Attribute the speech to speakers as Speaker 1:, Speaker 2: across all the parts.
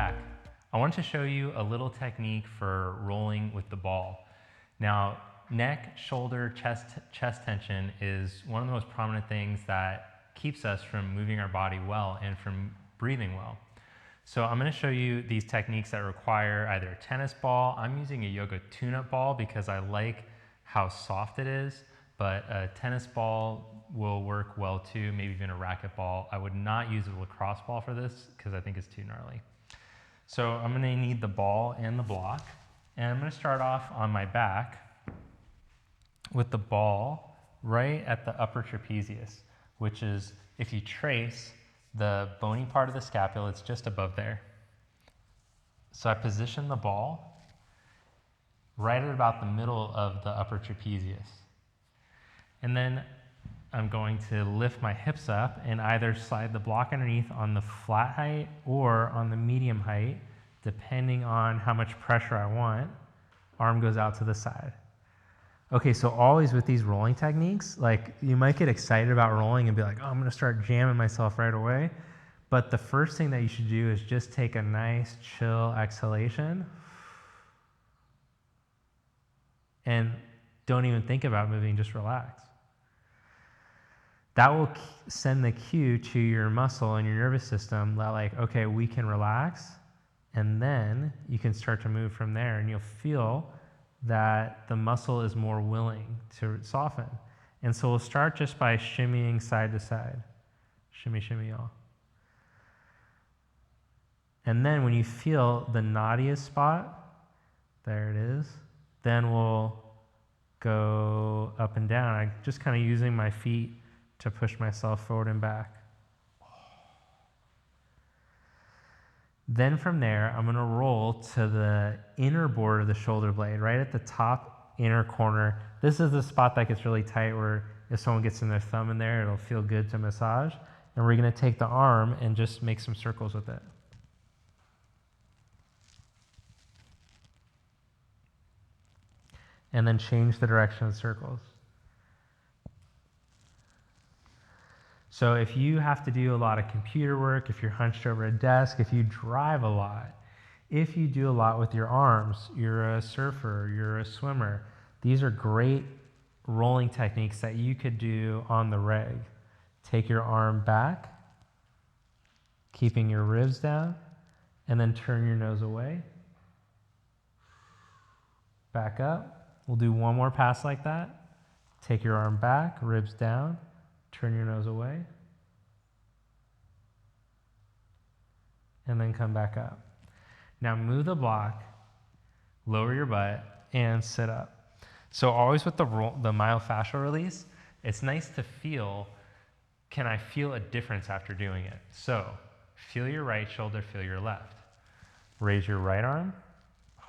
Speaker 1: back. I want to show you a little technique for rolling with the ball. Now, neck, shoulder, chest tension is one of the most prominent things that keeps us from moving our body well and from breathing well. So I'm going to show you these techniques that require either a tennis ball. I'm using a yoga tune-up ball because I like how soft it is, but a tennis ball will work well too, maybe even a racket ball. I would not use a lacrosse ball for this because I think it's too gnarly. So I'm going to need the ball and the block, and I'm going to start off on my back with the ball right at the upper trapezius, which is, if you trace the bony part of the scapula, it's just above there. So I position the ball right at about the middle of the upper trapezius. And then I'm going to lift my hips up and either slide the block underneath on the flat height or on the medium height, depending on how much pressure I want. Arm goes out to the side. Okay, so always with these rolling techniques, like you might get excited about rolling and be like, oh, I'm gonna start jamming myself right away. But the first thing that you should do is just take a nice chill exhalation and don't even think about moving, just relax. That will send the cue to your muscle and your nervous system that like, okay, we can relax, and then you can start to move from there, and you'll feel that the muscle is more willing to soften. And so we'll start just by shimmying side to side. Shimmy, shimmy, y'all. And then when you feel the naughtiest spot, there it is, then we'll go up and down. I'm just kind of using my feet to push myself forward and back. Then from there, I'm going to roll to the inner border of the shoulder blade, right at the top inner corner. This is the spot that gets really tight where if someone gets in their thumb in there, it'll feel good to massage. And we're going to take the arm and just make some circles with it. And then change the direction of the circles. So if you have to do a lot of computer work, if you're hunched over a desk, if you drive a lot, if you do a lot with your arms, you're a surfer, you're a swimmer, these are great rolling techniques that you could do on the reg. Take your arm back, keeping your ribs down, and then turn your nose away. Back up. We'll do one more pass like that. Take your arm back, ribs down, turn your nose away, and then come back up. Now move the block, lower your butt, and sit up. So always with the myofascial release, it's nice to feel, can I feel a difference after doing it? So feel your right shoulder, feel your left. Raise your right arm.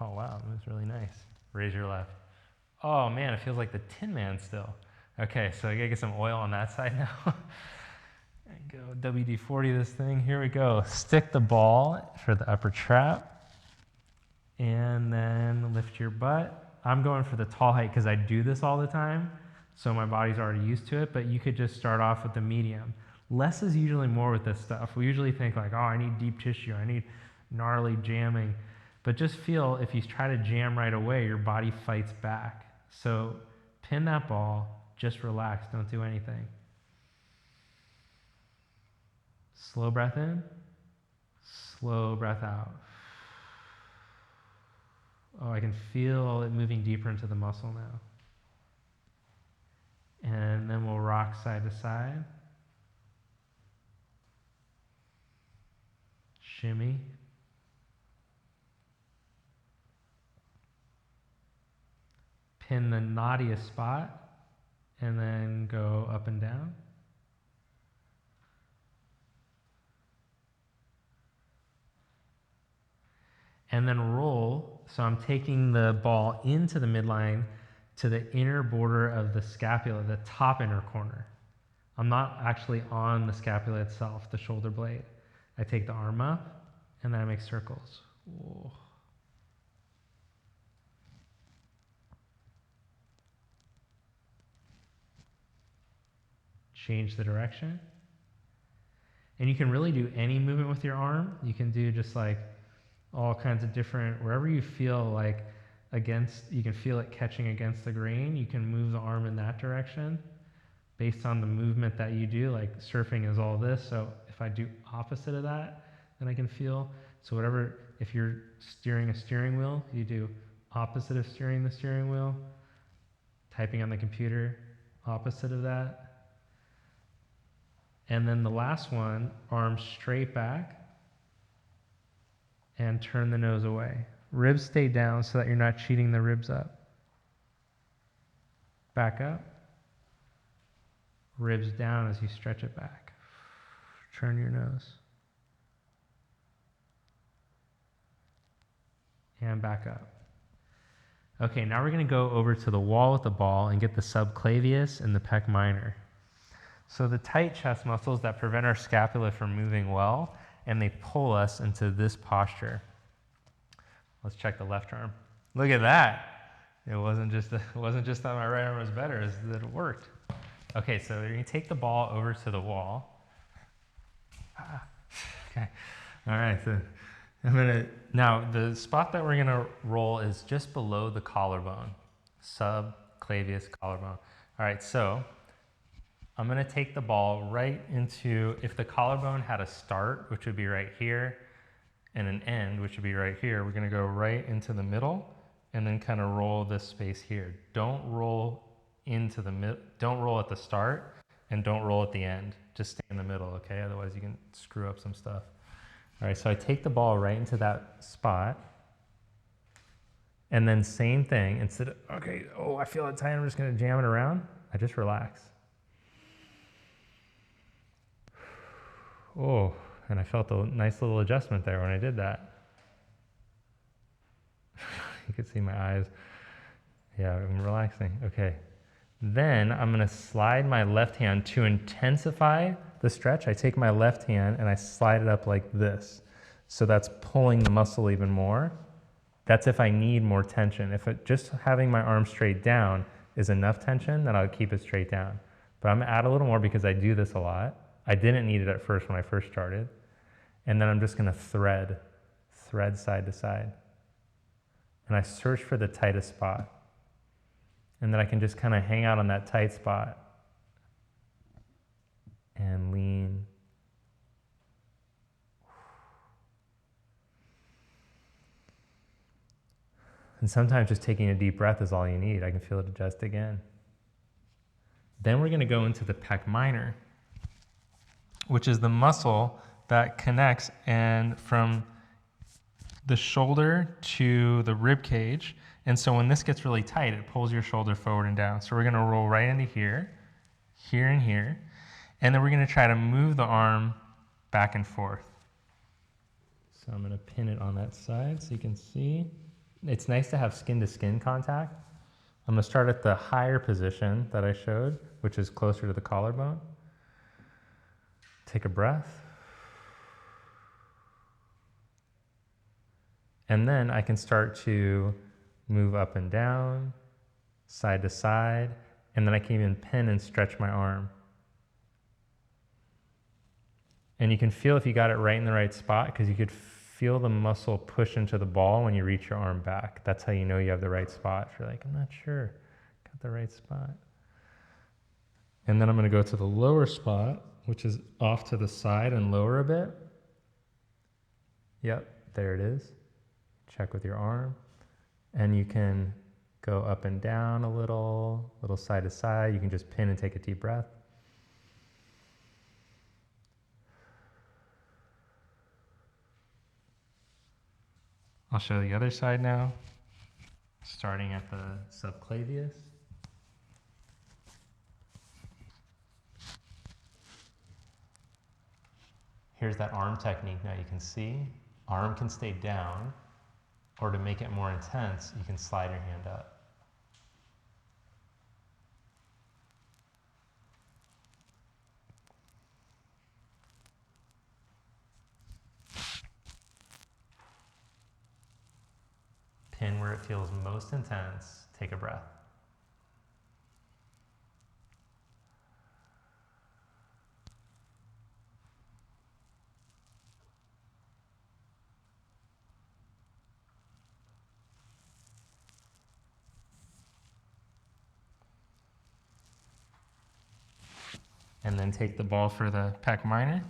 Speaker 1: Oh wow, that was really nice. Raise your left. Oh man, it feels like the Tin Man still. Okay, so I gotta get some oil on that side now. And go WD-40 this thing. Here we go. Stick the ball for the upper trap, and then lift your butt. I'm going for the tall height because I do this all the time, so my body's already used to it, but you could just start off with the medium. Less is usually more with this stuff. We usually think like, oh, I need deep tissue, I need gnarly jamming. But just feel, if you try to jam right away, your body fights back. So pin that ball, just relax, don't do anything. Slow breath in, slow breath out. Oh, I can feel it moving deeper into the muscle now. And then we'll rock side to side. Shimmy. Pin the naughtiest spot, and then go up and down. And then roll, so I'm taking the ball into the midline to the inner border of the scapula, the top inner corner. I'm not actually on the scapula itself, the shoulder blade. I take the arm up, and then I make circles. Whoa. Change the direction. And you can really do any movement with your arm. You can do just like
Speaker 2: all kinds of different, wherever you feel like you can feel it catching against the grain, you can move the arm in that direction based on the movement that you do. Like surfing is all this, so if I do opposite of that, then I can feel. So whatever, if you're steering a steering wheel, you do opposite of steering the steering wheel. Typing on the computer, opposite of that. And then the last one, arms straight back and turn the nose away. Ribs stay down so that you're not cheating the ribs up. Back up. Ribs down as you stretch it back. Turn your nose. And back up. Okay, now we're going to go over to the wall with the ball and get the subclavius and the pec minor. So the tight chest muscles that prevent our scapula from moving well, and they pull us into this posture. Let's check the left arm. Look at that. It wasn't just that my right arm was better, it's that it worked. Okay, so you're going to take the ball over to the wall. Okay, all right. So now the spot that we're going to roll is just below the collarbone, subclavius collarbone. All right, so I'm going to take the ball right into, if the collarbone had a start, which would be right here, and an end, which would be right here, we're going to go right into the middle and then kind of roll this space here. Don't roll into the middle, don't roll at the start and don't roll at the end. Just stay in the middle, okay? Otherwise you can screw up some stuff. All right, so I take the ball right into that spot, and then same thing, instead of, okay, oh, I feel it tight, I'm just gonna jam it around, I just relax. Oh, and I felt a nice little adjustment there when I did that. You can see my eyes. Yeah, I'm relaxing, okay. Then I'm gonna slide my left hand to intensify the stretch. I take my left hand and I slide it up like this. So that's pulling the muscle even more. That's if I need more tension. If just having my arm straight down is enough tension, then I'll keep it straight down. But I'm gonna add a little more because I do this a lot. I didn't need it at first when I first started. And then I'm just gonna thread side to side. And I search for the tightest spot. And then I can just kind of hang out on that tight spot and lean. And sometimes just taking a deep breath is all you need. I can feel it adjust again. Then we're going to go into the pec minor, which is the muscle that connects and from the shoulder to the rib cage. And so when this gets really tight, it pulls your shoulder forward and down. So we're going to roll right into here, here and here. And then we're going to try to move the arm back and forth. So I'm going to pin it on that side so you can see. It's nice to have skin-to-skin contact. I'm going to start at the higher position that I showed, which is closer to the collarbone. Take a breath. And then I can start to move up and down, side to side, and then I can even pin and stretch my arm. And you can feel if you got it right in the right spot, because you could feel the muscle push into the ball when you reach your arm back. That's how you know you have the right spot. If you're like, I'm not sure, got the right spot. And then I'm going to go to the lower spot, which is off to the side and lower a bit. Yep, there it is. Check with your arm. And you can go up and down a little side to side. You can just pin and take a deep breath. I'll show the other side now, starting at the subclavius. Here's that arm technique now you can see. Arm can stay down, or to make it more intense, you can slide your hand up. Pin where it feels most intense, take a breath. And then take the ball for the pec minor.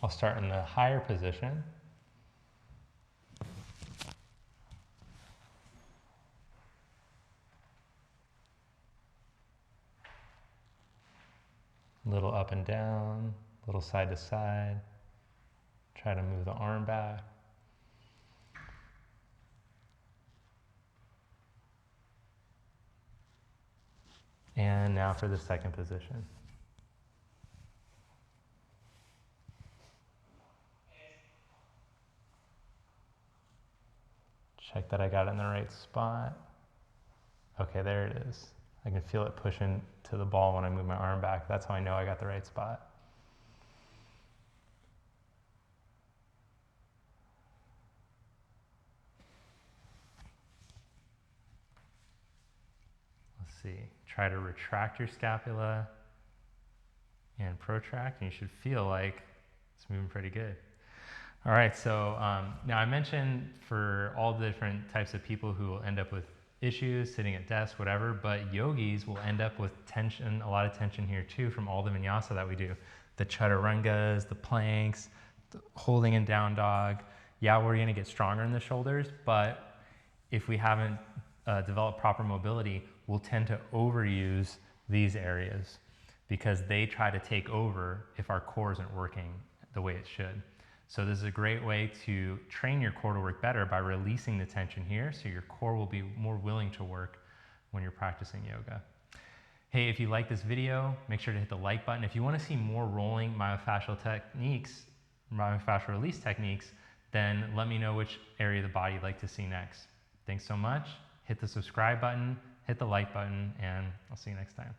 Speaker 2: I'll start in the higher position. A little up and down, a little side to side. Try to move the arm back. And now for the second position. Check that I got it in the right spot. Okay, there it is. I can feel it pushing to the ball when I move my arm back. That's how I know I got the right spot. Let's see. Try to retract your scapula and protract, and you should feel like it's moving pretty good. All right, so now I mentioned for all the different types of people who will end up with issues sitting at desks, whatever, but yogis will end up with tension, a lot of tension here too from all the vinyasa that we do. The chaturangas, the planks, the holding in down dog. Yeah, we're gonna get stronger in the shoulders, but if we haven't developed proper mobility, we'll tend to overuse these areas because they try to take over if our core isn't working the way it should. So this is a great way to train your core to work better by releasing the tension here, so your core will be more willing to work when you're practicing yoga. Hey, if you like this video, make sure to hit the like button. If you want to see more rolling myofascial techniques, myofascial release techniques, then let me know which area of the body you'd like to see next. Thanks so much. Hit the subscribe button, hit the like button, and I'll see you next time.